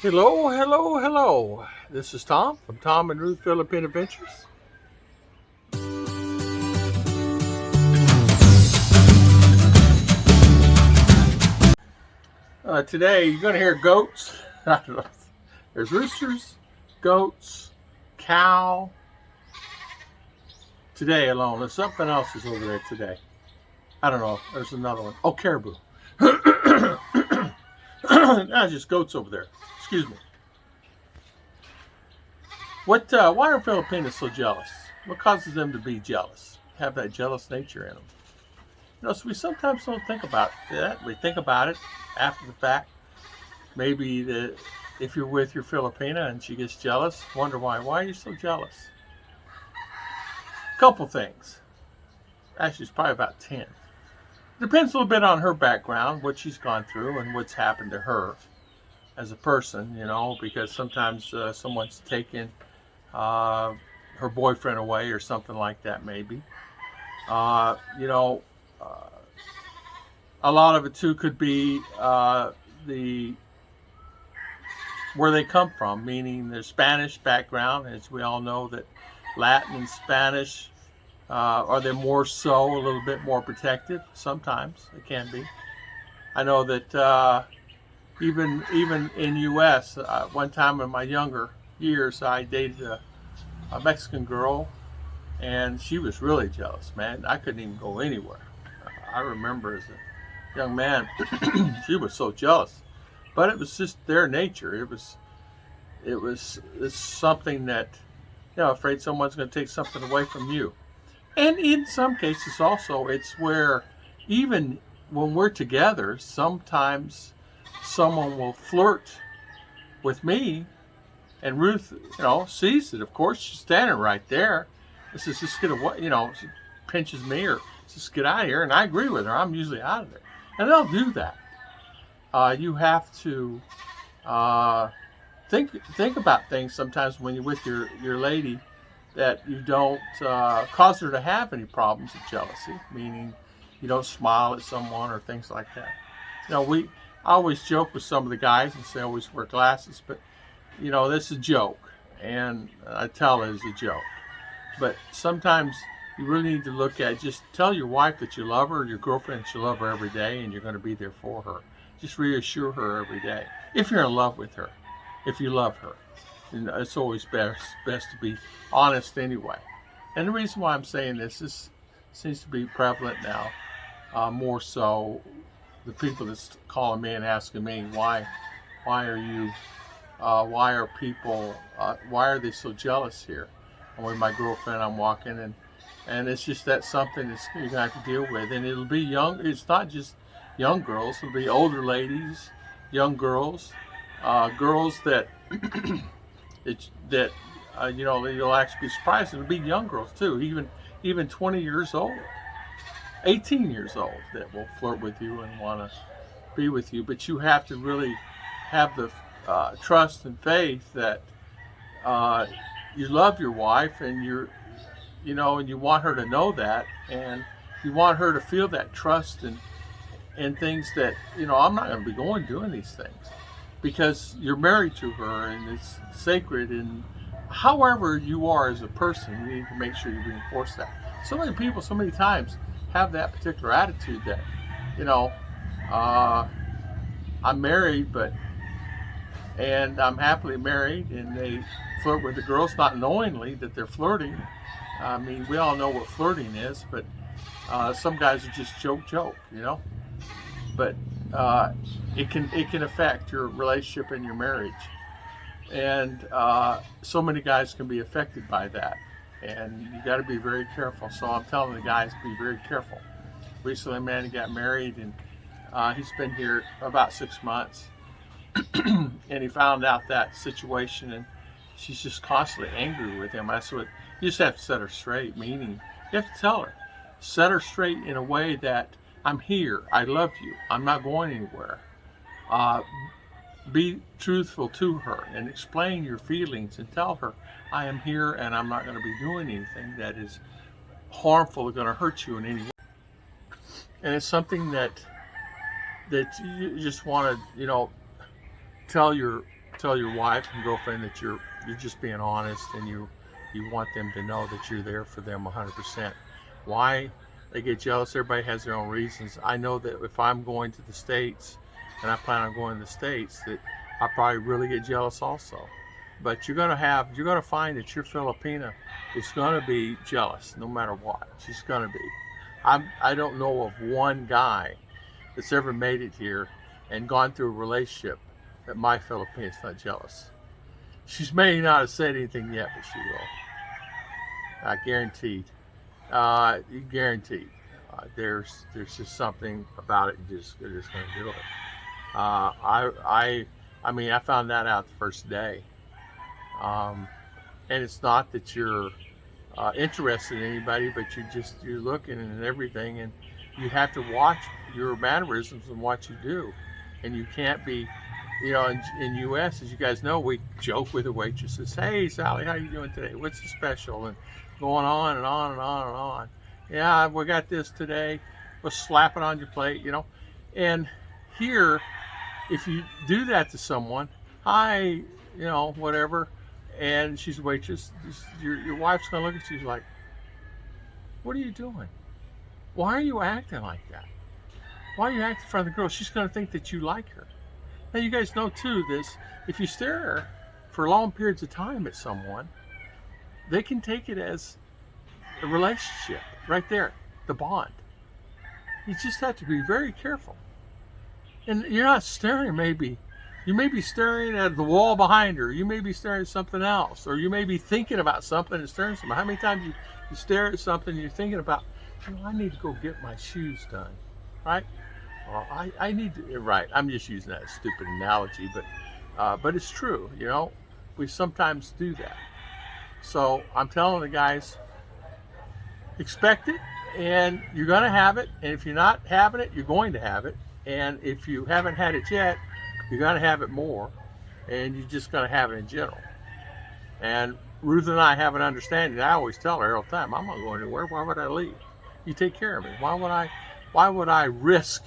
Hello, hello, hello. This is Tom from Tom and Ruth Filipina Adventures. Today you're going to hear goats. There's roosters, goats, cow. Today alone. There's something else is over there today. I don't know. There's another one. Oh, caribou. That's just goats over there. Excuse me. Why are Filipinos so jealous? What causes them to be jealous? Have that jealous nature in them. So we sometimes don't think about that. We think about it after the fact. Maybe if you're with your Filipina and she gets jealous, wonder why. Why are you so jealous? Couple things. Actually, it's probably about 10. Depends a little bit on her background, what she's gone through, and what's happened to her as a person, because sometimes someone's taken her boyfriend away or something like that, maybe. Uh, you know, uh, a lot of it too could be the where they come from, meaning their Spanish background. As we all know, that Latin and Spanish are they more so a little bit more protective. Sometimes it can be. I know that even in U.S. One time in my younger years, I dated a Mexican girl, and she was really jealous. Man, I couldn't even go anywhere. I remember as a young man, she was so jealous, but it was just their nature. It's something that afraid someone's going to take something away from you. And in some cases, also, it's where even when we're together, sometimes someone will flirt with me, and Ruth, sees it. Of course, she's standing right there. This is just get away, she pinches me or just get out of here, and I agree with her. I'm usually out of there, and they'll do that. You have to think about things sometimes when you're with your lady, that you don't cause her to have any problems of jealousy, meaning you don't smile at someone or things like that. I always joke with some of the guys and say I always wear glasses, but this is a joke, and I tell it as a joke. But sometimes you really need to look at, just tell your wife that you love her, your girlfriend that you love her every day, and you're going to be there for her. Just reassure her every day. If you're in love with her, if you love her, and it's always best to be honest anyway. And the reason why I'm saying this seems to be prevalent now, more so the people that's calling me and asking me why are people why are they so jealous here? And with my girlfriend, I'm walking, and it's just that something that you're gonna have to deal with, and it'll be young. It's not just young girls; it'll be older ladies, young girls, girls that you'll actually be surprised. It'll be young girls too, even 20 years old, 18 years old, that will flirt with you and want to be with you. But you have to really have the trust and faith that you love your wife, and and you want her to know that, and you want her to feel that trust and things that I'm not going to be going doing these things because you're married to her and it's sacred. And however you are as a person, you need to make sure you reinforce that. So many people, so many times, have that particular attitude that uh, I'm married, and I'm happily married, and they flirt with the girls, not knowingly that they're flirting. I mean, we all know what flirting is, but some guys are just joke. But it can affect your relationship and your marriage, and so many guys can be affected by that, and you got to be very careful. So I'm telling the guys, be very careful. Recently, a man got married, and he's been here about 6 months. And he found out that situation, and she's just constantly angry with him. That's what you just have to set her straight, meaning you have to tell her, set her straight in a way that I'm here, I love you, I'm not going anywhere. uh, be truthful to her and explain your feelings and tell her, I am here and I'm not going to be doing anything that is harmful or going to hurt you in any way. And it's something that you just want to tell tell your wife and girlfriend that you're just being honest, and you want them to know that you're there for them 100%. Why they get jealous, everybody has their own reasons. I know that if I'm going to the States, and I plan on going to the States, that I probably really get jealous also. But you're gonna find that your Filipina is gonna be jealous no matter what. She's gonna be. I don't know of one guy that's ever made it here and gone through a relationship that my Filipina is not jealous. She's may not have said anything yet, but she will. Guaranteed. Guaranteed. There's just something about it. You're just gonna do it. I mean, I found that out the first day. And it's not that you're interested in anybody, but you're looking and everything, and you have to watch your mannerisms and what you do, and you can't be, in U.S., as you guys know, we joke with the waitresses, "Hey Sally, how you doing today? What's the special?" and going on and on and on and on. "Yeah, we got this today." We'll slap it on your plate, And here, if you do that to someone, "Hi," whatever, and she's a waitress, your wife's gonna look at you like, "What are you doing? Why are you acting like that? Why are you acting in front of the girl?" She's gonna think that you like her. Now you guys know too this, if you stare for long periods of time at someone, they can take it as a relationship right there, the bond. You just have to be very careful. And you're not staring, you may be staring at the wall behind her, you may be staring at something else, or you may be thinking about something and staring at something. How many times you stare at something and you're thinking about, I need to go get my shoes done, right? Or I need to, right, I'm just using that stupid analogy, but it's true, we sometimes do that. So I'm telling the guys, expect it, and you're going to have it, and if you're not having it, you're going to have it, and if you haven't had it yet, you're going to have it more, and you're just going to have it in general. And Ruth and I have an understanding. I always tell her all the time, "I'm not going anywhere. Why would I leave? You take care of me. Why would I risk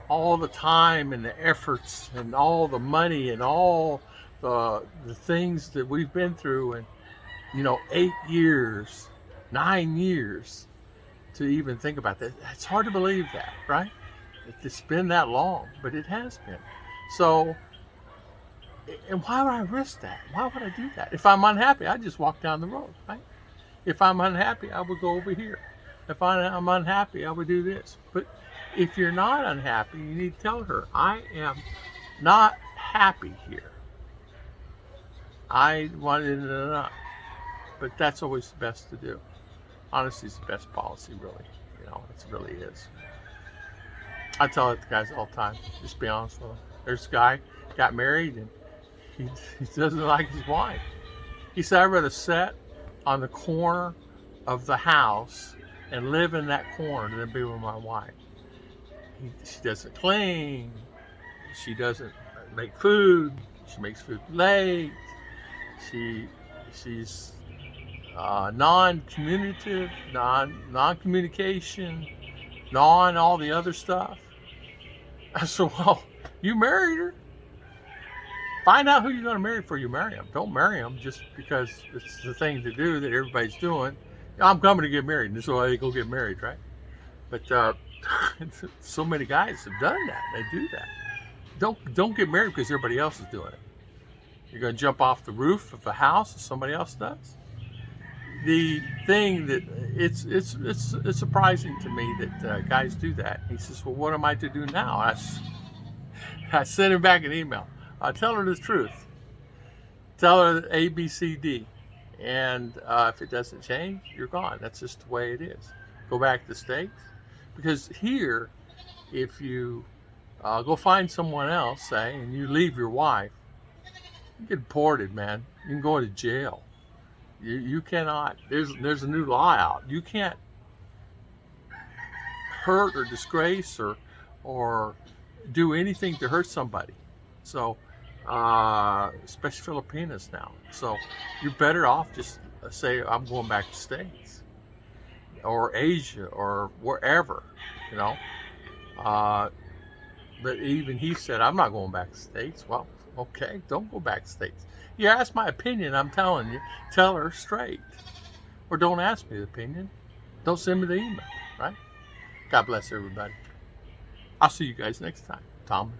all the time and the efforts and all the money and all the things that we've been through, and 8 years, 9 years to even think about that?" It's hard to believe that, right? It's been that long, but it has been. So, and why would I risk that? Why would I do that? If I'm unhappy, I just walk down the road, right? If I'm unhappy, I would go over here. If I'm unhappy, I would do this. But if you're not unhappy, you need to tell her, "I am not happy here. I wanted it enough." But that's always the best to do. Honesty is the best policy, really. It really is. I tell it to guys all the time. Just be honest with them. There's a guy got married, and he doesn't like his wife. He said, "I'd rather sit on the corner of the house and live in that corner than be with my wife. She doesn't clean. She doesn't make food. She makes food late. She's non-communicative, non-communication, all the other stuff." I said, "Well, you married her. Find out who you're going to marry before you marry them. Don't marry them just because it's the thing to do that everybody's doing. I'm coming to get married, and this is why they go get married, right?" But so many guys have done that. They do that. Don't get married because everybody else is doing it. You're going to jump off the roof of a house as somebody else does. The thing that it's surprising to me that guys do that. He says, "Well, what am I to do now?" I sent him back an email. I tell her the truth. Tell her A, B, C, D, and if it doesn't change, you're gone. That's just the way it is. Go back to the States, because here, if you go find someone else, say, and you leave your wife, you get deported, man. You can go to jail. You cannot. There's a new law out. You can't hurt or disgrace or do anything to hurt somebody. So, especially Filipinas now. So you're better off just say, "I'm going back to the States or Asia or wherever, But even he said, I'm not going back to the States. Well, okay, don't go back to the States. You ask my opinion, I'm telling you, tell her straight. Or don't ask me the opinion. Don't send me the email, right? God bless everybody. I'll see you guys next time. Tom.